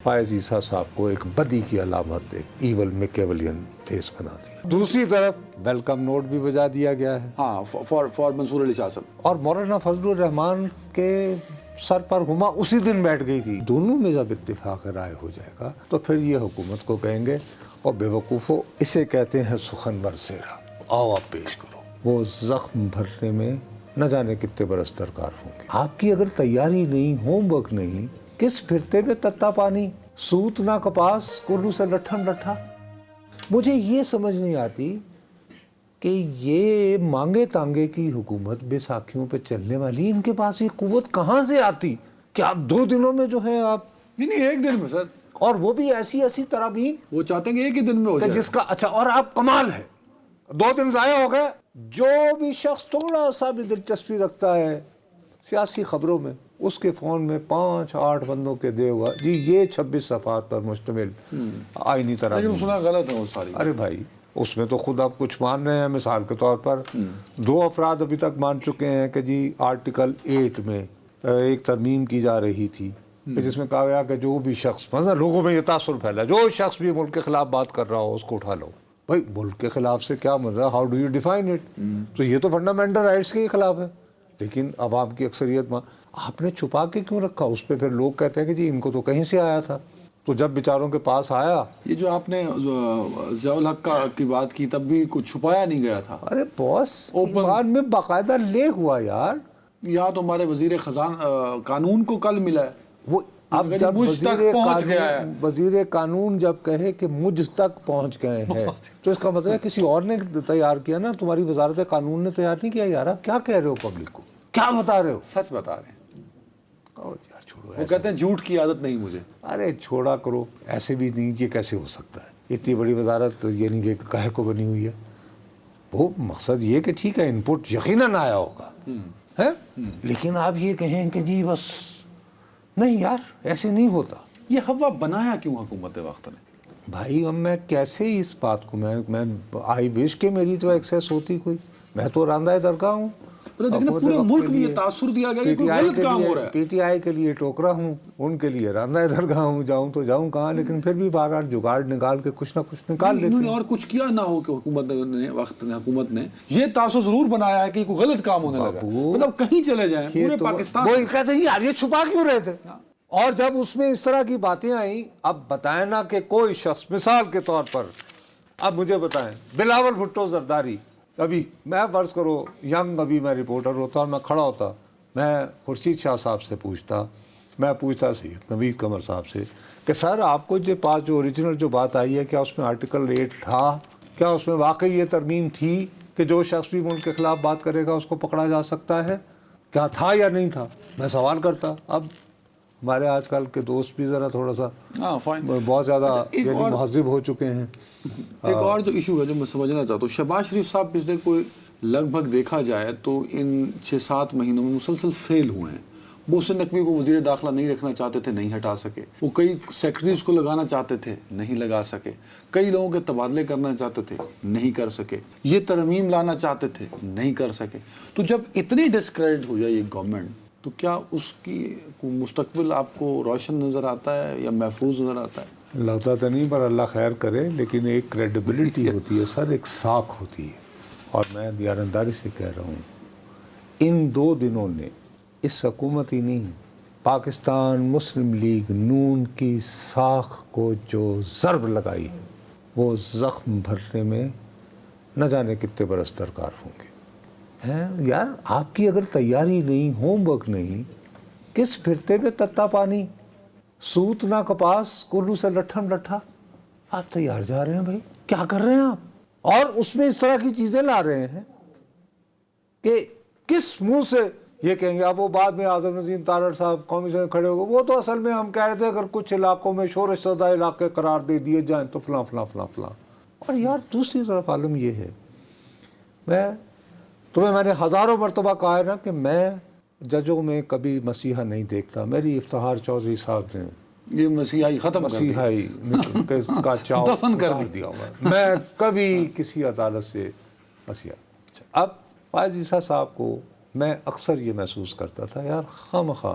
फायज ईसा साहब को एक बदी की अलामत, एक ईवल मैकियावेलियन फेस बना दिया। दूसरी तरफ वेलकम नोट भी बजा दिया गया है, हाँ, फॉर मंसूर अली शाह साहब। और मौलाना फजलुर रहमान के सर पर हुमा उसी दिन बैठ गई थी। दोनों में जब इत्तेफाक राय हो जाएगा तो फिर ये हुकूमत को कहेंगे, और बेवकूफ़ो इसे कहते हैं सुखन बरसेरा, आओ आप पेश करो। वो जख्म भरने में न जाने कितने बरस दरकार होंगे। आपकी अगर तैयारी नहीं, होमवर्क नहीं, किस फिरते में तत्ता पानी, सूत ना कपास, कुल्लू से लट्ठम लट्ठा। मुझे ये समझ नहीं आती कि ये मांगे तांगे की हुकूमत बैसाखियों पे चलने वाली, इनके पास ये कुव्वत कहाँ से आती कि आप 2 दिनों में जो है आप नहीं, एक दिन में सर, और वो भी ऐसी ऐसी तराबीन वो चाहते हैं कि एक ही दिन में हो जाए जिसका अच्छा। और आप कमाल है, 2 दिन ज़ाया हो गए। जो भी शख्स थोड़ा सा भी दिलचस्पी रखता है सियासी खबरों में, उसके फ़ोन में 5-8 बंदों के दे हुआ जी ये 26 सफ़ात पर मुश्तमिल आईनी तरह। लेकिन सुना गलत है वो सारी। अरे भाई, उसमें तो खुद आप कुछ मान रहे हैं। मिसाल के तौर पर 2 अफराद अभी तक मान चुके हैं कि जी आर्टिकल 8 में एक तरमीम की जा रही थी जिसमें कहा गया कि जो भी शख्स, मतलब लोगों में ये तासुर फैला, जो शख्स भी मुल्क के खिलाफ बात कर रहा हो उसको उठा लो। भाई मुल्क के खिलाफ से क्या मतलब, how do you define it? तो ये तो फंडामेंटल राइट्स के ही खिलाफ है। लेकिन अवाम की अक्सरियत में आपने छुपा के क्यों रखा? उस पर फिर लोग कहते हैं कि जी इनको तो कहीं से आया था। तो जब बेचारों के पास आया, ये जो आपने ज़ियाउल हक की बात की, तब भी कुछ छुपाया नहीं गया था। अरे बॉस, ईमान में बाकायदा लेख हुआ यार। यहाँ तो हमारे वजीर खजान कानून को कल मिला है वो अब जब वजीर कानून जब कहे कि मुझ तक पहुंच गए हैं तो इसका मतलब है किसी और ने तैयार किया ना, तुम्हारी वजारत कानून ने तैयार नहीं किया। यार आप क्या कह रहे हो पब्लिक को, क्या बता रहे हो? सच बता रहे हैं। यार छोड़ो, वो कहते हैं झूठ की आदत नहीं मुझे। अरे छोड़ा करो, ऐसे भी नहीं, ये कैसे हो सकता है? इतनी बड़ी वजारत तो ये नहीं कि काहे को बनी हुई है। वो मकसद ये कि ठीक है इनपुट यकीनन आया होगा है, लेकिन आप ये कहें कि जी बस नहीं यार ऐसे नहीं होता। ये हवा बनाया क्यों हुकूमत वक्त ने? भाई अब मैं कैसे इस बात को मैं आई विश के मेरी तो एक्सेस होती कोई। मैं तो रांदा दरगाह हूँ, लेकिन पूरे मुल्क में ये तासुर दिया गया कि कोई गलत काम हो रहा है। पीटीआई के लिए टोकरा हूँ, उनके लिए रांदा दरगाह हूँ। जाऊँ तो जाऊँ कहाँ, लेकिन फिर भी बार जुगाड़ निकाल के कुछ ना कुछ निकाल लेते। इन्होंने और कुछ किया ना हो कि हुकूमत ने ये तासुर जरूर बनाया है कि कोई गलत काम होने लगा। मतलब कहीं चले जाएं पूरे पाकिस्तान, वो कहते हैं यार ये छुपा क्यों रहे थे? और जब उसमें इस तरह की बातें आई, अब बताए ना कि कोई शख्स, मिसाल के तौर पर अब मुझे बताएं बिलावल भुट्टो जरदारी, अभी मैं फर्ज करो यंग, अभी मैं रिपोर्टर होता और मैं खड़ा होता, मैं खुर्शीद शाह साहब से पूछता, मैं पूछता सैयद नवीद कमर साहब से कि सर आपको जो पास जो ओरिजिनल जो बात आई है, क्या उसमें आर्टिकल 8 था? क्या उसमें वाकई ये तरमीम थी कि जो शख्स भी मुल्क के खिलाफ बात करेगा उसको पकड़ा जा सकता है? क्या था या नहीं था? मैं सवाल करता। अब हमारे आजकल के दोस्त भी ज़रा थोड़ा सा बहुत ज़्यादा महज़िब हो चुके हैं। एक और जो इशू है जो मैं समझना चाहता हूँ, शहबाज शरीफ साहब पिछले कोई लगभग देखा जाए तो इन 6-7 महीनों में मुसलसल फेल हुए हैं। मोहसिन नकवी को वज़ीर दाखिला नहीं रखना चाहते थे, नहीं हटा सके। वो कई सेक्रेटरीज को लगाना चाहते थे, नहीं लगा सके। कई लोगों के तबादले करना चाहते थे, नहीं कर सके। ये तरमीम लाना चाहते थे, नहीं कर सके। तो जब इतनी डिस्क्रेडिट हो जाए ये गवर्नमेंट, तो क्या उसकी मुस्तकबिल आपको रोशन नज़र आता है या महफूज नज़र आता है? लगता तो नहीं, पर अल्लाह खैर करे। लेकिन एक क्रेडिबिलिटी होती है सर, एक साख होती है। और मैं ईमानदारी से कह रहा हूँ, इन 2 दिनों ने इस हुकूमत ही नहीं, पाकिस्तान मुस्लिम लीग नून की साख को जो ज़रब लगाई है, वो ज़ख्म भरने में न जाने कितने बरस दरकार होंगे हैं। यार आपकी अगर तैयारी नहीं, होमवर्क नहीं, किस फिरते में तत्ता पानी, सूत ना कपास, कुल्लू से लट्ठम लट्ठा। आप तैयार जा रहे हैं भाई, क्या कर रहे हैं आप? और उसमें इस तरह की चीजें ला रहे हैं कि किस मुंह से ये कहेंगे। अब वो बाद में आज़म नज़ीम तारड़ साहब कमीशन में खड़े हो गए, वो तो असल में हम कह रहे थे अगर कुछ इलाकों में शोरश ज़दा इलाके करार दे दिए जाएं तो फलां फलां फलां फलां। और यार दूसरी तरफ आलम ये है, मैंने हज़ारों मरतबा कहा है ना कि मैं जजों में कभी मसीहा नहीं देखता। मेरी इफ्तिखार चौधरी साहब ने ये मसीहाई खत्म मसीहाई का चाव दफन कर दिया हुआ। मैं कभी किसी अदालत से मसीहा। अब फायज ईसा साहब को मैं अक्सर ये महसूस करता था, यार खामखा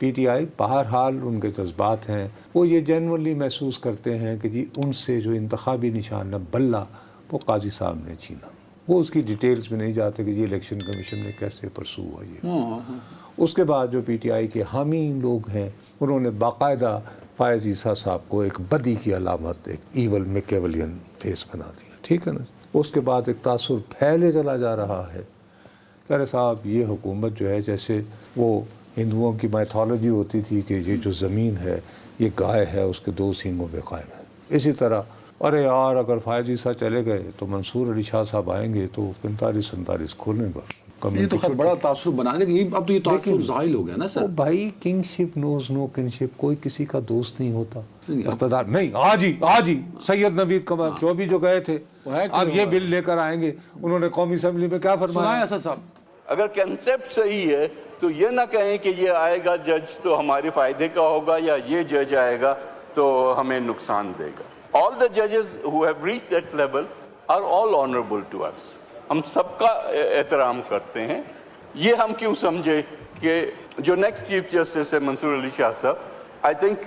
पीटीआई बहरहाल उनके जज्बात हैं, वो ये जेनुअनली महसूस करते हैं कि जी उनसे जो इंतखाबी निशान है बल्ला वो काजी साहब ने छीना। वो उसकी डिटेल्स में नहीं जाते कि जी इलेक्शन कमीशन ने कैसे परसू हुआ ये। उसके बाद जो पीटीआई के हामी लोग हैं उन्होंने बाकायदा फायज़ ईसा साहब को एक बदी की अलामत, एक ईवल मैकेवलियन फेस बना दिया, ठीक है ना। उसके बाद एक तासुर फैले चला जा रहा है, कह रहे साहब ये हुकूमत जो है जैसे वो हिंदुओं की मैथोलॉजी होती थी कि ये जो ज़मीन है ये गाय है उसके 2 सींगों पे कायम है, इसी तरह अरे यार अगर फायज़ ईसा चले गए तो मंसूर अली शाह साहब आएंगे तो 45-47 खोलने पर। ये तो खैर बड़ा तासुर बना, लेकिन अब तो ये तासुर जाहिल हो गया ना सर। भाई किंगशिप नोज नो किंगशिप, कोई किसी का दोस्त नहीं होता। इख्तिदार नहीं, आज ही सैयद नवीद कमर जो भी जो गए थे अब ये बिल लेकर आएंगे, उन्होंने कौमी असेंबली में क्या फरमाया साहब, अगर कंसेप्ट सही है तो ये ना कहें कि ये आएगा जज तो हमारे फायदे का होगा या ये जज आएगा तो हमें नुकसान देगा। ऑल द जजेस who have reached that level are all honourable to us. हम सबका एहतराम करते हैं। ये हम क्यों समझे कि जो नेक्स्ट चीफ जस्टिस है मंसूर अली शाह साहब, I think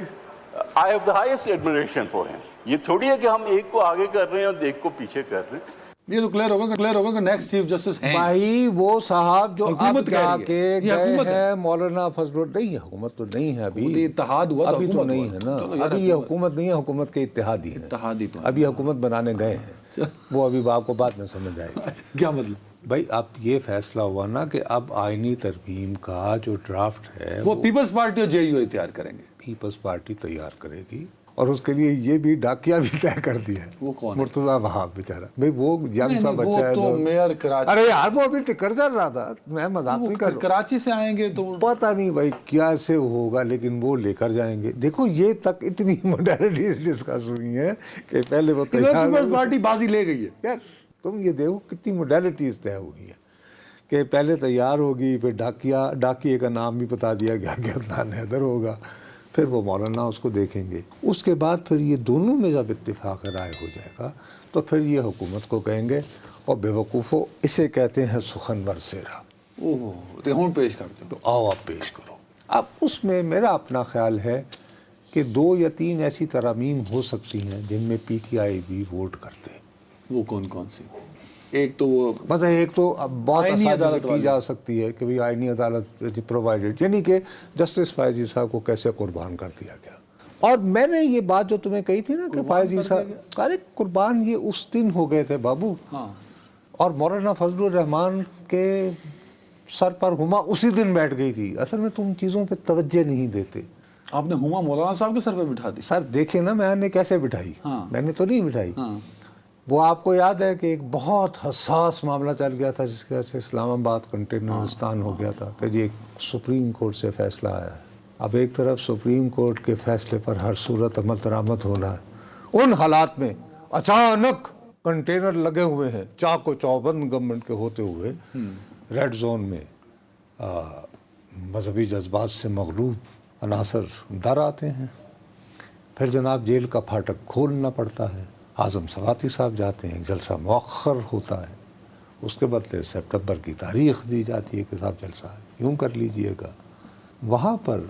I have the highest admiration for him. ये थोड़ी है कि हम एक को आगे कर रहे हैं और एक को पीछे कर रहे हैं। ये तो क्लियर होगा कि नेक्स्ट चीफ जस्टिस हैं भाई वो साहब जो अब जाके गए हैं मौलाना फजल, नहीं हुकूमत तो नहीं है अभी, इत्तेहाद हुआ अभी तो नहीं है ना, अभी ये हुकूमत नहीं है, हुकूमत के इत्तेहादी है, इत्तेहादी तो अभी हुकूमत बनाने गए हैं, वो अभी आपको बाद में समझ आएगा। क्या मतलब भाई अब ये फैसला हुआ ना कि अब आईनी तरमीम का जो ड्राफ्ट है वो पीपल्स पार्टी और जेयूआई तैयार करेंगे, पीपल्स पार्टी तैयार करेगी और उसके लिए ये भी डाकिया भी तय कर दिया है। वो कौन है? मुर्तजा वहाब बेचारा, भाई वो यंग सा बच्चा है तो मेयर कराची, अरे यार वो अभी टिकट चल रहा था, मैं मजाक नहीं कर रहा, कराची से आएंगे तो पता नहीं भाई क्या से होगा, लेकिन वो लेकर जाएंगे। देखो ये तक इतनी मोडालिटीज डिस्कस हुई है कि पहले वो पीपल्स पार्टी बाजी ले गई है यार, तुम ये देखो कितनी मोडालिटीज तय हुई है कि पहले तैयार होगी, फिर डाकिए का नाम भी बता दिया गया कि अदनान हैदर होगा, फिर वो मौलाना उसको देखेंगे, उसके बाद फिर ये दोनों में जब इत्तेफाक राय हो जाएगा तो फिर ये हुकूमत को कहेंगे और बेवकूफ़ो इसे कहते हैं सुखन बरसेरा, ओह रेहून पेश कर दो, तो आओ आप पेश करो। अब उसमें मेरा अपना ख्याल है कि 2 या 3 ऐसी तरामीम हो सकती हैं जिनमें पीटीआई भी वोट करते। वो कौन कौन सी? एक तो वो मतलब एक तो अब बहुत आईनी आसानी से अदालत की जा सकती है कि भाई आईनी अदालत प्रोवाइडेड, यानी कि जस्टिस फायज़ ईसा को कैसे कुर्बान कर दिया गया। और मैंने ये बात जो तुम्हें कही थी ना कि फायज़ ईसा, अरे कुर्बान ये उस दिन हो गए थे बाबू, हाँ, और मौलाना फजलुर रहमान के सर पर हुमा उसी दिन बैठ गई थी। असल में तुम चीज़ों पे तवज्जो नहीं देते। आपने हुमा मौलाना साहब के सर पे बिठा दी? सर देखे ना मैंने कैसे बिठाई, हाँ। मैंने तो नहीं बिठाई। हाँ। वो आपको याद है कि एक बहुत हसास मामला चल गया था जिसकी वजह से इस्लामाबाद कंटेनरिस्तान हो गया था कि जी एक सुप्रीम कोर्ट से फैसला आया है। अब एक तरफ सुप्रीम कोर्ट के फैसले पर हर सूरत अमल दरामद होना है, उन हालात में अचानक कंटेनर लगे हुए हैं चाको चौबंद गवर्नमेंट के होते हुए रेड जोन में मजहबी जज्बात से मगलूब अनासर दर आते हैं, फिर जनाब जेल का फाटक खोलना पड़ता है, आज़म सवाती साहब जाते हैं, जलसा मौखर होता है, उसके बदले सितंबर की तारीख दी जाती है कि साहब जलसा है यूँ कर लीजिएगा। वहाँ पर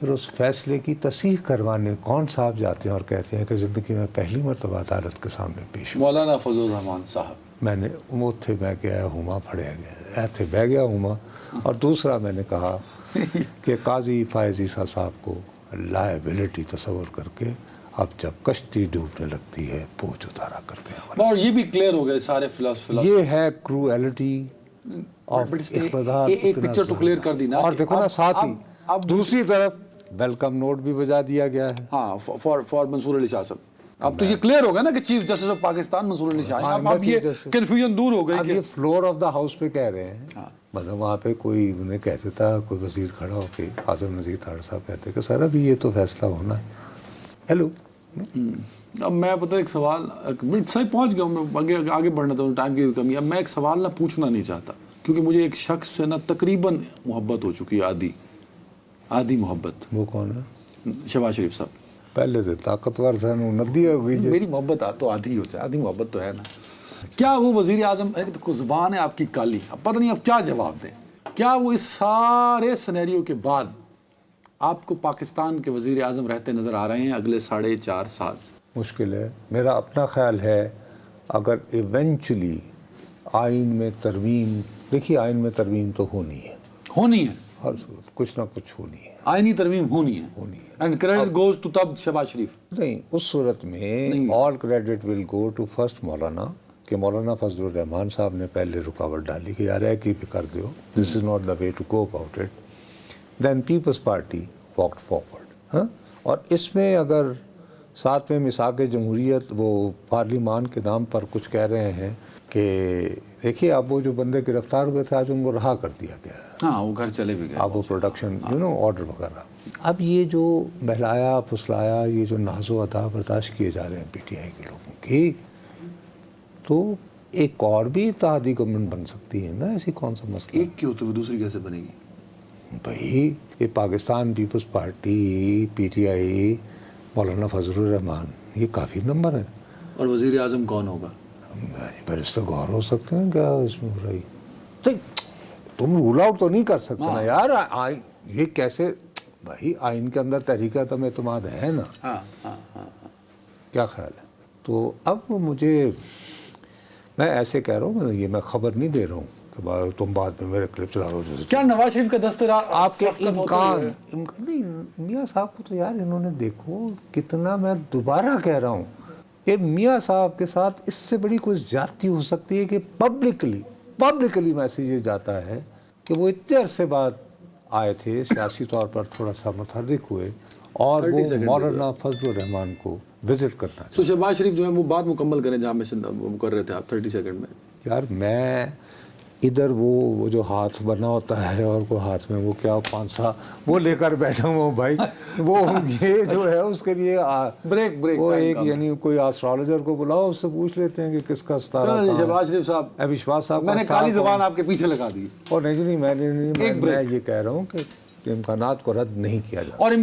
फिर उस फैसले की तस्दीक करवाने कौन साहब जाते हैं और कहते हैं कि ज़िंदगी में पहली मरतबा अदालत के सामने पेश हुआ। मौलाना फजल रहमान साहब। मैंने उथे बह गया हुमा फड़िया गया, ऐथे बह गया हुमा। और दूसरा मैंने कहा कि काजी फायज़ ईसा साहब को लायबिलिटी तस्वर करके अब जब कश्ती डूबने लगती है बोझ उतारा करते हैं। और ये भी क्लियर हो गए सारे फिलॉसफी, ये है क्रूएलिटी और इख्तिदार। एक पिक्चर तो क्लियर कर दी ना। और देखो ना साथ ही अब दूसरी तरफ वेलकम नोट भी बजा दिया गया है, हाँ, फॉर मंसूर अली शाह साहब। अब तो ये क्लियर हो गया ना कि Chief Justice of Pakistan Mansoor Ali Shah. अब ये कंफ्यूजन दूर हो गई। अब ये फ्लोर ऑफ द हाउस पे कह रहे हैं, मतलब वहाँ पे कोई उन्हें कहते था, कोई वजीर खड़ा होके आज़म नज़ीर तार साहब कहते कि सर अभी ये तो फैसला होना है। हेलो, अब मैं पता एक सवाल सही पहुंच गया, मैं आगे बढ़ना था, टाइम की कमी। अब मैं एक सवाल ना पूछना नहीं चाहता क्योंकि मुझे एक शख्स से ना तकरीबन मोहब्बत हो चुकी है, आधी मोहब्बत। वो कौन है? शहबाज शरीफ साहब। पहले तो ताकतवर सन नदी हो गई। मेरी मोहब्बत तो आधी हो जाए, आधी मोहब्बत तो है ना। क्या वो वजीर आजम, तो जुबान है आपकी काली, अब पता नहीं अब क्या जवाब दें। क्या वो इस सारे सिनेरियो के बाद आपको पाकिस्तान के वज़ीर आज़म रहते नज़र आ रहे हैं अगले 4.5 साल? मुश्किल है। मेरा अपना ख्याल है अगर इवेंचुअली आइन में तरमीम, देखिए आइन में तरमीम तो होनी है, हर सूरत कुछ ना कुछ होनी है, आईनी तरमीम होनी है एंड क्रेडिट गोज टू तब शहबाज शरीफ। नहीं, उस सूरत में all credit will go to first मौलाना, कि मौलाना फजलुर रहमान साहब ने पहले रुकावट डाली कि यार है कि भी कर दो, this is not the way to go about it. Then People's Party walked forward. हाँ, और इसमें अगर साथ में मिसाक जमहूरियत वो पार्लिमान के नाम पर कुछ कह रहे हैं कि देखिए अब वो जो बंदे गिरफ्तार हुए थे आज उनको रहा कर दिया गया है, हाँ वो घर चले भी गए, अब वो प्रोडक्शन ऑर्डर वगैरह। अब ये जो बहलाया फुसलाया, ये जो नाजो अदा बर्दाश्त किए जा रहे हैं पीटीआई के लोगों की, तो एक और भी इत्तेहादी गवर्नमेंट बन सकती है ना, ऐसी कौन सा मसला? एक की होते हुए दूसरी कैसे बनेगी? भाई ये पाकिस्तान पीपल्स पार्टी, पीटीआई, मौलाना फजलुर रहमान, ये काफ़ी नंबर है। और वज़ीर आज़म कौन होगा? बैरिस्टर गौर हो सकते हैं क्या इसमें बुराई? नहीं, तुम रूल आउट तो नहीं कर सकते ना यार। ये कैसे भाई, आइन के अंदर तहरीक अदम एतमाद है ना। क्या ख्याल है? तो अब मुझे, मैं ऐसे कह रहा हूँ, ये मैं खबर नहीं दे रहा हूँ कि तुम बाद में मेरे क्लिप चला रहे हो। क्या नवाज शरीफ का दस्तरा आपके इम्कान नहीं, मियाँ साहब को तो यार इन्होंने देखो कितना, मैं दोबारा कह रहा हूँ, ये मियाँ साहब के साथ इससे बड़ी कोई ज्यादती हो सकती है कि पब्लिकली मैसेज ये जाता है कि वो इतने अरसे बाद आए थे, सियासी तौर पर थोड़ा सा मुतहर्रिक हुए और वो मौलाना फजलुर रहमान को विजिट करना चाहिए। तो शहबाज शरीफ जो है वो बात मुकम्मल करें जहाँ में कर रहे थे आप 30 सेकंड में। यार मैं इधर वो जो हाथ बना होता है और वो हाथ में वो क्या पांसा वो लेकर बैठा हूँ भाई, वो ये जो है उसके लिए ब्रेक वो एक यानी कोई एस्ट्रोलॉजर को बुलाओ, उससे पूछ लेते हैं कि किसका सितारा कहाँ है। शहबाज शरीफ साहब, विश्वास साहब, मैंने काली ज़ुबान आपके पीछे लगा दी। और नहीं, मैं ये कह रहा हूँ कि इम्कानात को रद्द नहीं किया जाता।